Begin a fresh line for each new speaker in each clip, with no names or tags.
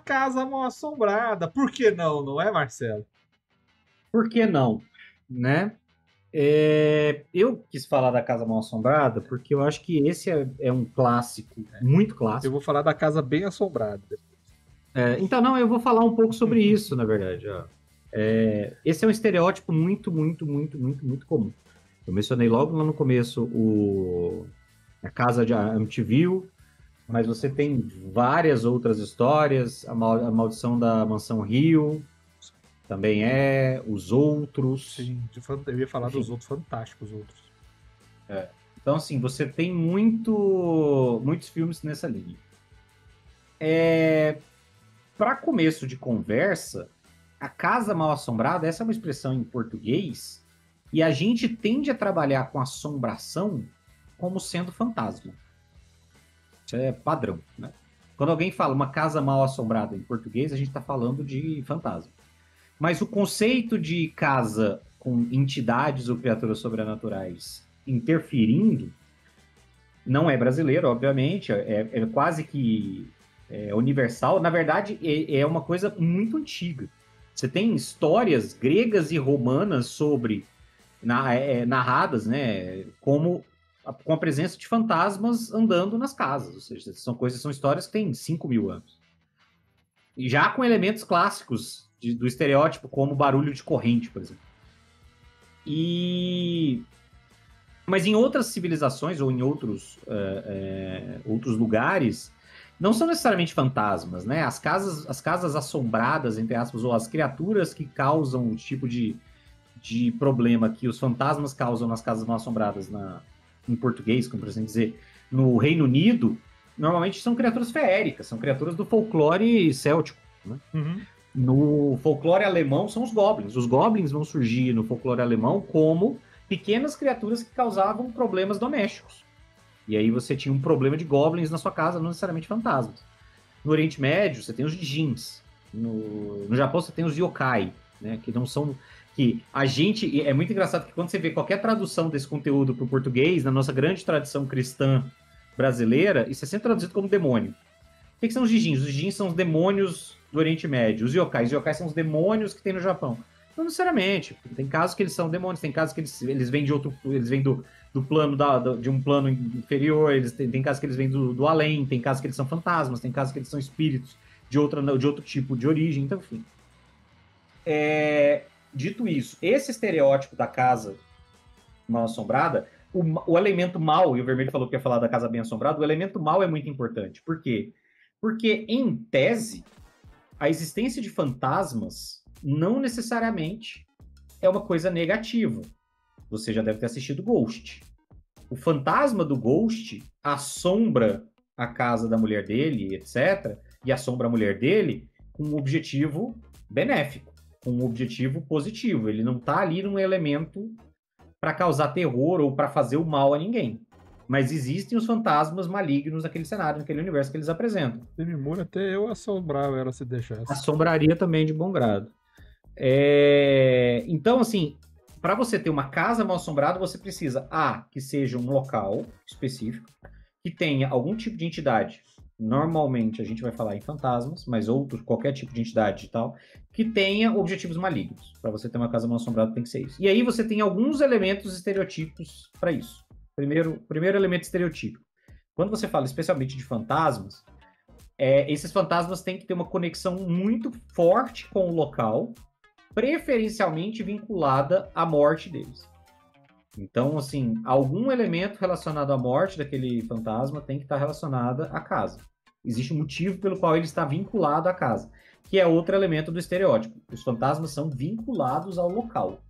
Casa Mal Assombrada. Por que não, não é, Marcelo?
Por que não, né? Eu quis falar da Casa Mal Assombrada porque eu acho que esse é um clássico, muito
Eu
clássico.
vou falar da Casa Bem Assombrada.
Então, não, eu vou falar um pouco sobre isso, na verdade. Ó. Esse é um estereótipo muito, muito, muito, muito, muito comum. Eu mencionei logo lá no começo a Casa de Amityville, mas você tem várias outras histórias. A Maldição da Mansão Rio também Os Outros.
Sim, eu ia falar dos
Enfim.
outros fantásticos outros.
Então, assim, você tem muitos filmes nessa linha. Para começo de conversa, a Casa Mal Assombrada, essa é uma expressão em português, e a gente tende a trabalhar com assombração como sendo fantasma. Isso é padrão, né? Quando alguém fala uma casa mal assombrada em português, a gente está falando de fantasma. Mas o conceito de casa com entidades ou criaturas sobrenaturais interferindo não é brasileiro, obviamente, é quase que universal. Na verdade, é uma coisa muito antiga. Você tem histórias gregas e romanas narradas, né, com a presença de fantasmas andando nas casas. Ou seja, são histórias que têm 5.000 anos. E já com elementos clássicos do estereótipo, como barulho de corrente, por exemplo. Mas em outras civilizações ou em outros lugares, não são necessariamente fantasmas, né? As casas assombradas, entre aspas, ou as criaturas que causam o tipo de problema que os fantasmas causam nas casas mal assombradas em português, como por assim dizer, no Reino Unido, normalmente são criaturas feéricas, são criaturas do folclore céltico. Né?
Uhum.
No folclore alemão são os goblins. Os goblins vão surgir no folclore alemão como pequenas criaturas que causavam problemas domésticos. E aí você tinha um problema de goblins na sua casa, não necessariamente fantasmas. No Oriente Médio, você tem os djinns. No Japão, você tem os yokai, né? Que não são... que a gente... É muito engraçado que quando você vê qualquer tradução desse conteúdo para o português, na nossa grande tradição cristã brasileira, isso é sempre traduzido como demônio. O que são os djinns? Os djinns são os demônios do Oriente Médio. Os yokais são os demônios que tem no Japão. Não necessariamente. Tem casos que eles são demônios, tem casos que eles vêm de outro... Eles vêm do plano de um plano inferior, tem casos que eles vêm do além, tem casos que eles são fantasmas, tem casos que eles são espíritos de outro tipo de origem, então, enfim. Dito isso, esse estereótipo da casa mal assombrada, o elemento mal, e o Vermelho falou que ia falar da casa bem assombrada, o elemento mal é muito importante. Por quê? Porque, em tese, a existência de fantasmas não necessariamente é uma coisa negativa. Você já deve ter assistido Ghost. O fantasma do Ghost assombra a casa da mulher dele, etc., e assombra a mulher dele com um objetivo benéfico, com um objetivo positivo. Ele não está ali num elemento para causar terror ou para fazer o mal a ninguém. Mas existem os fantasmas malignos naquele cenário, naquele universo que eles apresentam.
Demimura até eu assombrava ela se deixasse.
Assombraria também de bom grado. Então, assim, para você ter uma casa mal assombrada, você precisa, que seja um local específico, que tenha algum tipo de entidade. Normalmente a gente vai falar em fantasmas, mas qualquer tipo de entidade e tal, que tenha objetivos malignos. Para você ter uma casa mal assombrada tem que ser isso. E aí você tem alguns elementos estereotípicos para isso. Primeiro elemento estereotípico. Quando você fala especialmente de fantasmas, esses fantasmas têm que ter uma conexão muito forte com o local, preferencialmente vinculada à morte deles. Então, assim, algum elemento relacionado à morte daquele fantasma tem que estar relacionado à casa. Existe um motivo pelo qual ele está vinculado à casa, que é outro elemento do estereótipo. Os fantasmas são vinculados ao local.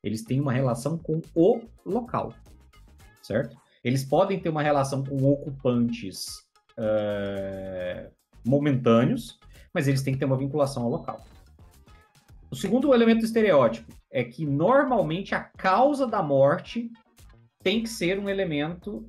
Eles têm uma relação com o local, certo? Eles podem ter uma relação com ocupantes momentâneos, mas eles têm que ter uma vinculação ao local. O segundo elemento do estereótipo é que, normalmente, a causa da morte tem que ser um elemento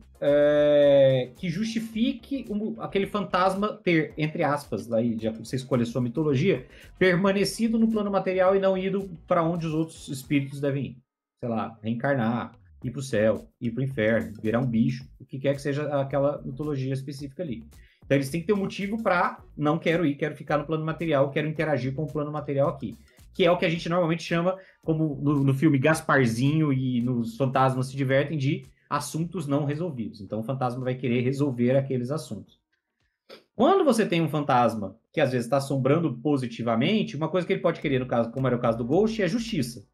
que justifique aquele fantasma ter, entre aspas, daí já você escolhe a sua mitologia, permanecido no plano material e não ido para onde os outros espíritos devem ir. Sei lá, reencarnar, ir para o céu, ir para o inferno, virar um bicho, o que quer que seja aquela mitologia específica ali. Então eles têm que ter um motivo para não quero ir, quero ficar no plano material, quero interagir com o plano material aqui. Que é o que a gente normalmente chama, como no filme Gasparzinho e nos Fantasmas Se Divertem, de assuntos não resolvidos. Então o fantasma vai querer resolver aqueles assuntos. Quando você tem um fantasma que às vezes está assombrando positivamente, uma coisa que ele pode querer, no caso, como era o caso do Ghost, é justiça.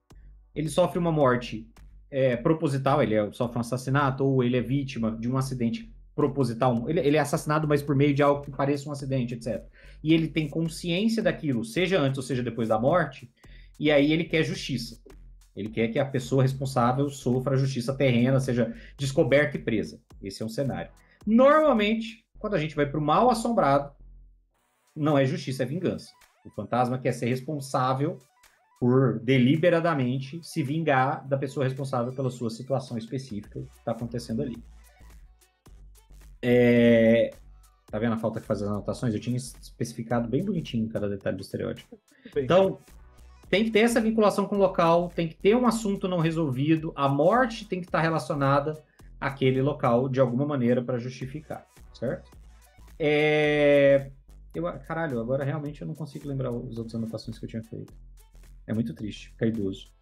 Ele sofre uma morte proposital, sofre um assassinato, ou ele é vítima de um acidente proposital. Ele é assassinado, mas por meio de algo que pareça um acidente, etc. E ele tem consciência daquilo, seja antes ou seja depois da morte, e aí ele quer justiça. Ele quer que a pessoa responsável sofra a justiça terrena, seja descoberta e presa. Esse é um cenário. Normalmente, quando a gente vai para o mal assombrado, não é justiça, é vingança. O fantasma quer ser responsável por deliberadamente se vingar da pessoa responsável pela sua situação específica que está acontecendo ali. Tá vendo a falta que faz as anotações? Eu tinha especificado bem bonitinho cada detalhe do estereótipo.
Bem.
Então, tem que ter essa vinculação com o local, tem que ter um assunto não resolvido, a morte tem que estar relacionada àquele local de alguma maneira para justificar, certo? Caralho, agora realmente eu não consigo lembrar as outras anotações que eu tinha feito. É muito triste, ficar idoso.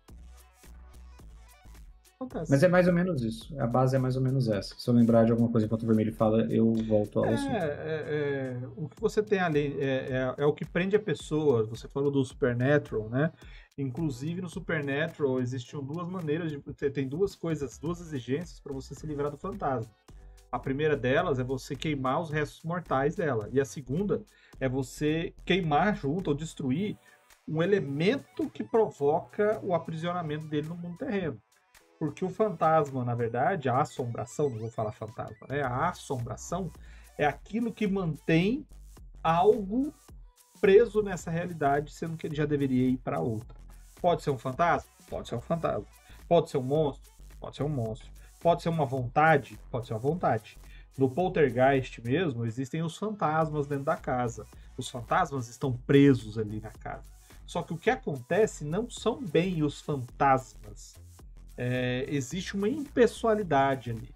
Acontece.
Mas é mais ou menos isso. A base é mais ou menos essa. Se eu lembrar de alguma coisa enquanto o Vermelho fala, eu volto ao assunto.
O que você tem ali é o que prende a pessoa. Você falou do Supernatural, né? Inclusive no Supernatural existiam duas maneiras tem duas exigências para você se livrar do fantasma. A primeira delas é você queimar os restos mortais dela. E a segunda é você queimar junto ou destruir um elemento que provoca o aprisionamento dele no mundo terreno. Porque o fantasma, na verdade, a assombração, não vou falar fantasma, né? A assombração é aquilo que mantém algo preso nessa realidade, sendo que ele já deveria ir para outra. Pode ser um fantasma? Pode ser um fantasma. Pode ser um monstro? Pode ser um monstro. Pode ser uma vontade? Pode ser uma vontade. No Poltergeist mesmo, existem os fantasmas dentro da casa. Os fantasmas estão presos ali na casa. Só que o que acontece não são bem os fantasmas. Existe uma impessoalidade ali.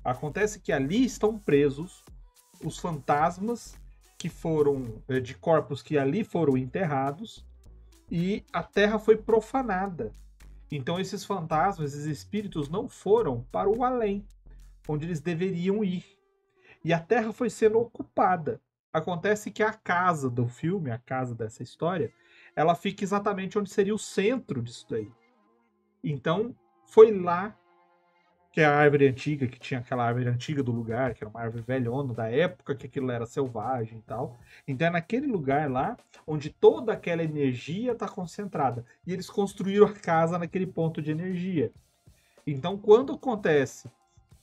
Acontece que ali estão presos os fantasmas que foram de corpos que ali foram enterrados e a terra foi profanada. Então esses fantasmas, esses espíritos não foram para o além, onde eles deveriam ir. E a terra foi sendo ocupada. Acontece que a casa do filme, a casa dessa história, ela fica exatamente onde seria o centro disso daí. Então, foi lá que a árvore antiga, que tinha aquela árvore antiga do lugar, que era uma árvore velhona da época que aquilo era selvagem e tal. Então é naquele lugar lá onde toda aquela energia está concentrada. E eles construíram a casa naquele ponto de energia. Então quando acontece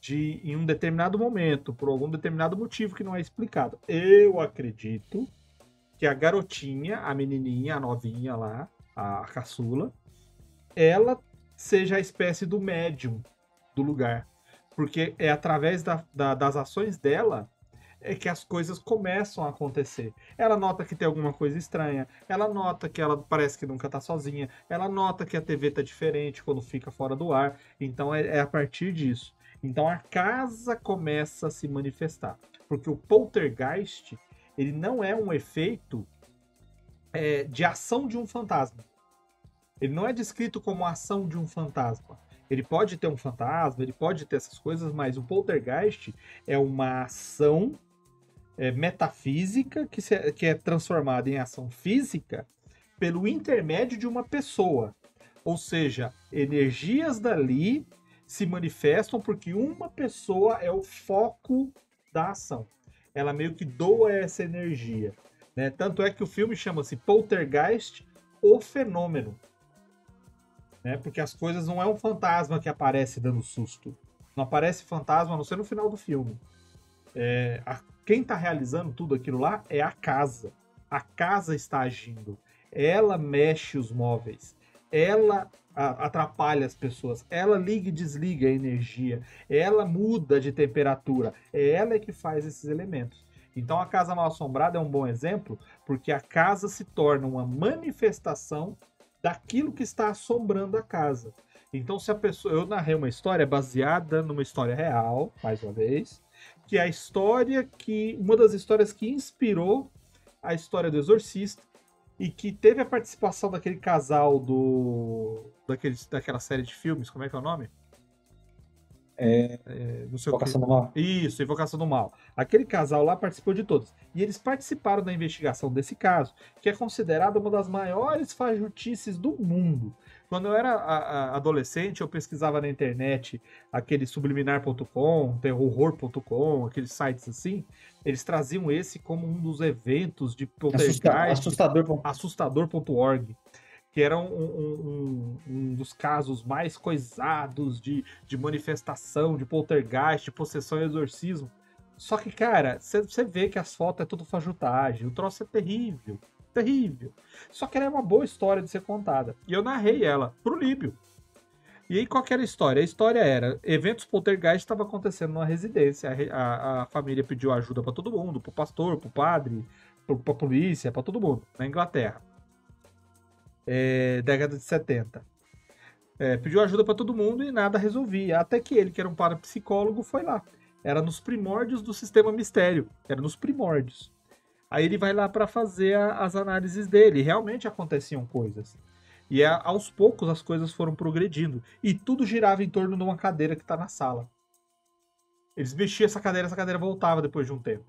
em um determinado momento, por algum determinado motivo que não é explicado, eu acredito que a garotinha, a menininha, a novinha lá, a caçula, ela seja a espécie do médium do lugar. Porque é através das ações dela que as coisas começam a acontecer. Ela nota que tem alguma coisa estranha, ela nota que ela parece que nunca tá sozinha, ela nota que a TV tá diferente quando fica fora do ar. Então é a partir disso. Então a casa começa a se manifestar. Porque o poltergeist, ele não é um efeito de ação de um fantasma. Ele não é descrito como a ação de um fantasma. Ele pode ter um fantasma, ele pode ter essas coisas, mas o poltergeist é uma ação metafísica que é transformada em ação física pelo intermédio de uma pessoa. Ou seja, energias dali se manifestam porque uma pessoa é o foco da ação. Ela meio que doa essa energia. Né? Tanto é que o filme chama-se Poltergeist, o Fenômeno. Né? Porque as coisas não é um fantasma que aparece dando susto. Não aparece fantasma, a não ser no final do filme. Quem está realizando tudo aquilo lá é a casa. A casa está agindo. Ela mexe os móveis. Ela atrapalha as pessoas. Ela liga e desliga a energia. Ela muda de temperatura. É ela que faz esses elementos. Então a casa mal assombrada é um bom exemplo, porque a casa se torna uma manifestação daquilo que está assombrando a casa. Então se a pessoa... Eu narrei uma história baseada numa história real, mais uma vez, que é a história uma das histórias que inspirou a história do Exorcista e que teve a participação daquele casal daquela série de filmes, como é que é o nome? Não sei
Invocação do Mal.
Isso, Invocação do Mal. Aquele casal lá participou de todos. E eles participaram da investigação desse caso, que é considerada uma das maiores fajutices do mundo. Quando eu era adolescente, eu pesquisava na internet aquele subliminar.com, terrorhor.com, aqueles sites assim. Eles traziam esse como um dos eventos de poltergeist. Assustador.org. Que era um dos casos mais coisados de manifestação, de poltergeist, de possessão e exorcismo. Só que, cara, você vê que as fotos é tudo fajutagem, o troço é terrível, terrível. Só que ela é uma boa história de ser contada. E eu narrei ela pro Líbio. E aí, qual que era a história? A história era, eventos poltergeist estavam acontecendo numa residência, a família pediu ajuda para todo mundo, pro pastor, pro padre, pra polícia, para todo mundo, na Inglaterra. Década de 70. Pediu ajuda para todo mundo e nada resolvia. Até que ele, que era um parapsicólogo, foi lá. Era nos primórdios do sistema mistério. Era nos primórdios. Aí ele vai lá para fazer as análises dele. E realmente aconteciam coisas. E aos poucos as coisas foram progredindo. E tudo girava em torno de uma cadeira que está na sala. Eles mexiam essa cadeira voltava depois de um tempo.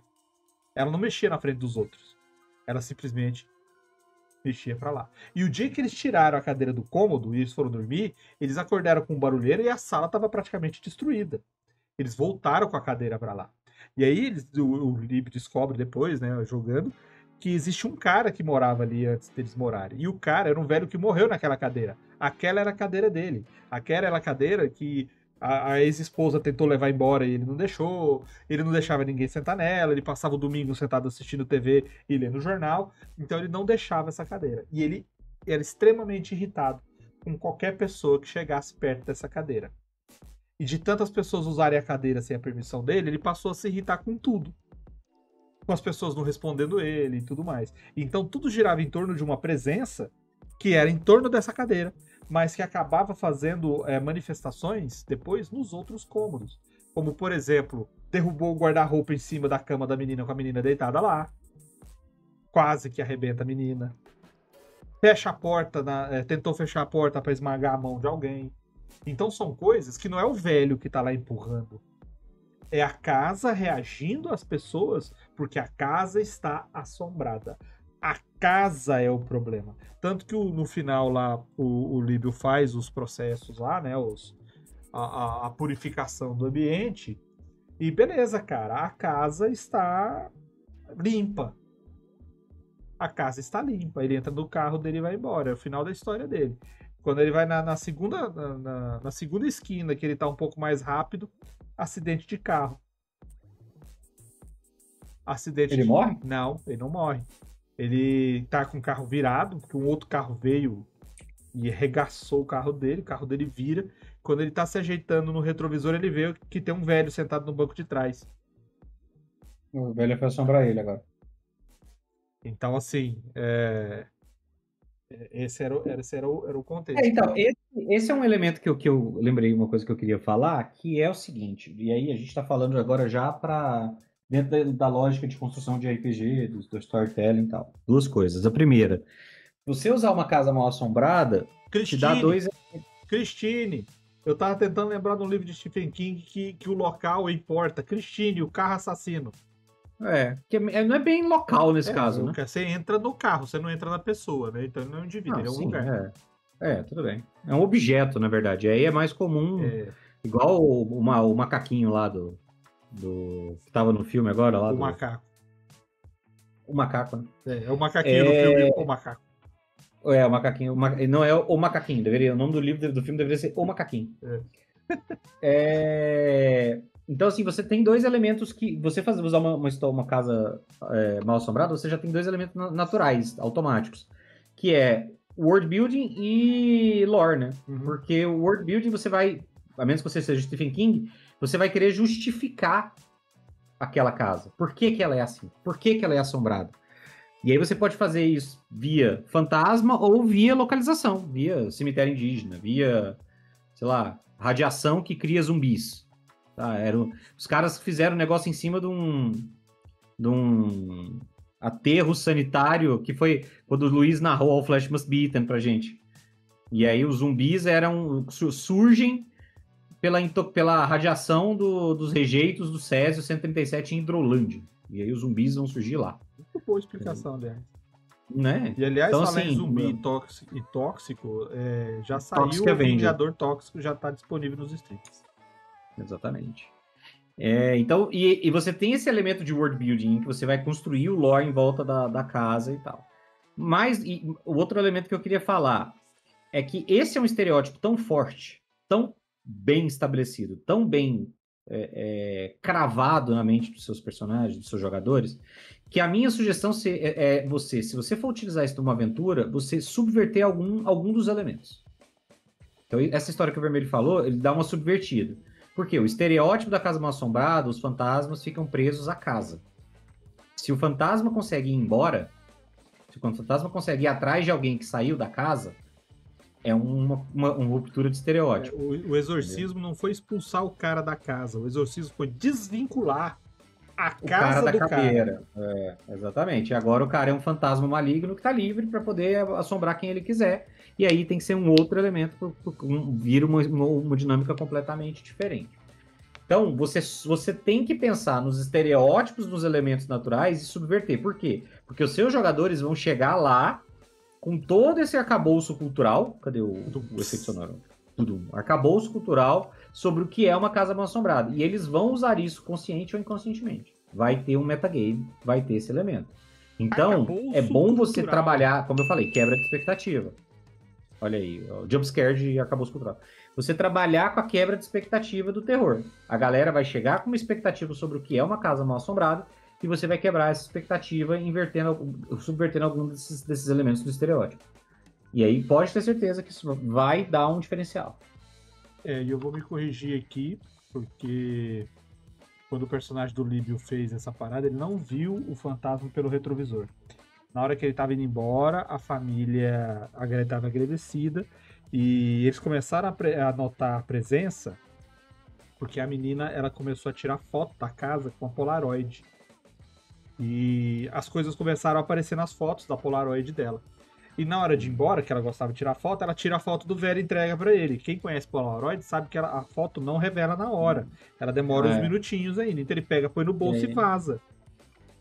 Ela não mexia na frente dos outros. Ela simplesmente mexia pra lá. E o dia que eles tiraram a cadeira do cômodo e eles foram dormir, eles acordaram com um barulheiro e a sala estava praticamente destruída. Eles voltaram com a cadeira pra lá. E aí o Lib descobre depois, né, jogando, que existe um cara que morava ali antes deles morarem. E o cara era um velho que morreu naquela cadeira. Aquela era a cadeira dele. Aquela era a cadeira que a ex-esposa tentou levar embora e ele não deixou, ele não deixava ninguém sentar nela, ele passava o domingo sentado assistindo TV e lendo jornal, então ele não deixava essa cadeira. E ele era extremamente irritado com qualquer pessoa que chegasse perto dessa cadeira. E de tantas pessoas usarem a cadeira sem a permissão dele, ele passou a se irritar com tudo. Com as pessoas não respondendo ele e tudo mais. Então tudo girava em torno de uma presença que era em torno dessa cadeira, mas que acabava fazendo manifestações depois nos outros cômodos. Como, por exemplo, derrubou o guarda-roupa em cima da cama da menina com a menina deitada lá. Quase que arrebenta a menina. Fecha a porta, tentou fechar a porta para esmagar a mão de alguém. Então são coisas que não é o velho que tá lá empurrando. É a casa reagindo às pessoas porque a casa está assombrada. A casa é o problema. Tanto que no final lá o Líbio faz os processos lá, né? A purificação do ambiente. E beleza, cara. A casa está limpa. A casa está limpa. Ele entra no carro dele e vai embora. É o final da história dele. Quando ele vai na segunda esquina, que ele tá um pouco mais rápido, acidente de carro.
Ele morre?
Não, ele não morre. Ele tá com o carro virado, porque um outro carro veio e arregaçou o carro dele vira. Quando ele tá se ajeitando no retrovisor, ele vê que tem um velho sentado no banco de trás.
O velho foi assombrar ele agora.
Então, assim, esse era o contexto.
Então, esse é um elemento que eu lembrei, uma coisa que eu queria falar, que é o seguinte, e aí a gente tá falando agora já para dentro da lógica de construção de RPG, do storytelling e tal. Duas coisas. A primeira, você usar uma casa mal assombrada, te dá dois...
Christine! Eu tava tentando lembrar de um livro de Stephen King que o local importa. Christine, o carro assassino.
Não é bem local nesse caso, né?
Você entra no carro, você não entra na pessoa, né? Então ele não é um indivíduo, ele é um lugar.
Tudo bem. É um objeto, na verdade. Aí é mais comum, igual o macaquinho lá do que tava no filme agora. Lá
macaco.
O macaco, né?
É o macaquinho do filme, o macaco.
O macaquinho. Não é o macaquinho, o nome do filme deveria ser O Macaquinho. Então, assim, você tem dois elementos que... Você usar uma casa mal assombrada, você já tem dois elementos naturais, automáticos. Que é world building e lore, né? Uhum. Porque o world building você vai... A menos que você seja Stephen King, você vai querer justificar aquela casa. Por que ela é assim? Por que ela é assombrada? E aí você pode fazer isso via fantasma ou via localização. Via cemitério indígena, via, sei lá, radiação que cria zumbis. tá? Os caras fizeram um negócio em cima de um aterro sanitário, que foi quando o Luiz narrou All Flesh Must Be Eaten pra gente. E aí os zumbis surgem pela radiação dos rejeitos do Césio 137 em Hidrolândia. E aí os zumbis vão surgir lá.
Muito boa explicação, aliás.
Né?
E aliás,
então,
falar em
assim,
zumbi e tóxico, já
Toxic
saiu o
Avenger.
Vingador Tóxico, já tá disponível nos streams.
Exatamente. Então, e você tem esse elemento de world building que você vai construir o lore em volta da casa e tal. Mas o outro elemento que eu queria falar é que esse é um estereótipo tão forte, tão bem estabelecido, tão bem cravado na mente dos seus personagens, dos seus jogadores, que a minha sugestão se você for utilizar isso numa aventura, você subverter algum dos elementos. Então, essa história que o Vermelho falou, ele dá uma subvertida. Por quê? O estereótipo da casa mal-assombrada, os fantasmas ficam presos à casa. Se o fantasma consegue ir embora, se o fantasma consegue ir atrás de alguém que saiu da casa, é uma ruptura de estereótipo.
O exorcismo não foi expulsar o cara da casa, o exorcismo foi desvincular a casa do cara.
Exatamente. E agora o cara é um fantasma maligno que está livre para poder assombrar quem ele quiser. E aí tem que ser um outro elemento, vira uma dinâmica completamente diferente. Então, você tem que pensar nos estereótipos dos elementos naturais e subverter. Por quê? Porque os seus jogadores vão chegar lá com todo esse arcabouço cultural. Cadê o efeito sonoro? Tudo. Arcabouço cultural sobre o que é uma casa mal-assombrada. E eles vão usar isso consciente ou inconscientemente. Vai ter um metagame, vai ter esse elemento. Então, é bom você trabalhar, como eu falei, quebra de expectativa. Olha aí, o jumpscare de arcabouço cultural. Você trabalhar com a quebra de expectativa do terror. A galera vai chegar com uma expectativa sobre o que é uma casa mal-assombrada e você vai quebrar essa expectativa subvertendo algum desses elementos do estereótipo. E aí pode ter certeza que isso vai dar um diferencial.
E eu vou me corrigir aqui, porque quando o personagem do Líbio fez essa parada, ele não viu o fantasma pelo retrovisor. Na hora que ele estava indo embora, a família estava agradecida e eles começaram a notar a presença, porque a menina ela começou a tirar foto da casa com a Polaroid. E as coisas começaram a aparecer nas fotos da Polaroid dela. E na hora de ir embora, que ela gostava de tirar foto, ela tira a foto do velho e entrega para ele. Quem conhece Polaroid sabe que a foto não revela na hora. Ela demora uns minutinhos ainda. Então ele pega, põe no bolso e vaza.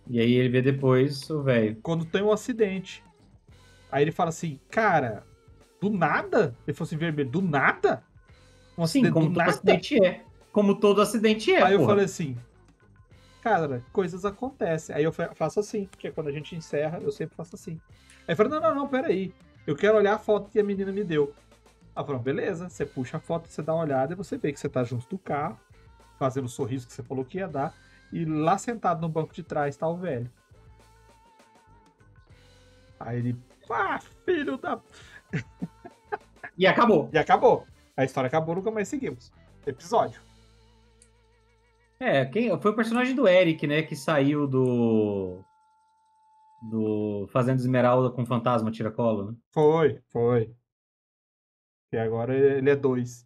E aí ele vê depois o velho.
Quando tem um acidente. Aí ele fala assim, cara, do nada? Ele falou assim, Vermelho, do nada?
Um acidente, como todo acidente é. Como todo acidente é,
Aí eu falei assim, cara, coisas acontecem. Aí eu faço assim, porque quando a gente encerra, eu sempre faço assim. Aí eu falei, não, peraí. Eu quero olhar a foto que a menina me deu. Ela falou, beleza, você puxa a foto, você dá uma olhada e você vê que você tá junto do carro, fazendo o sorriso que você falou que ia dar, e lá sentado no banco de trás tá o velho. Aí ele, filho da...
E acabou.
E acabou. A história acabou, nunca mais seguimos. Episódio.
Foi o personagem do Eric, né, que saiu do Fazenda Esmeralda com Fantasma Tiracolo, né?
Foi. E agora ele é 2.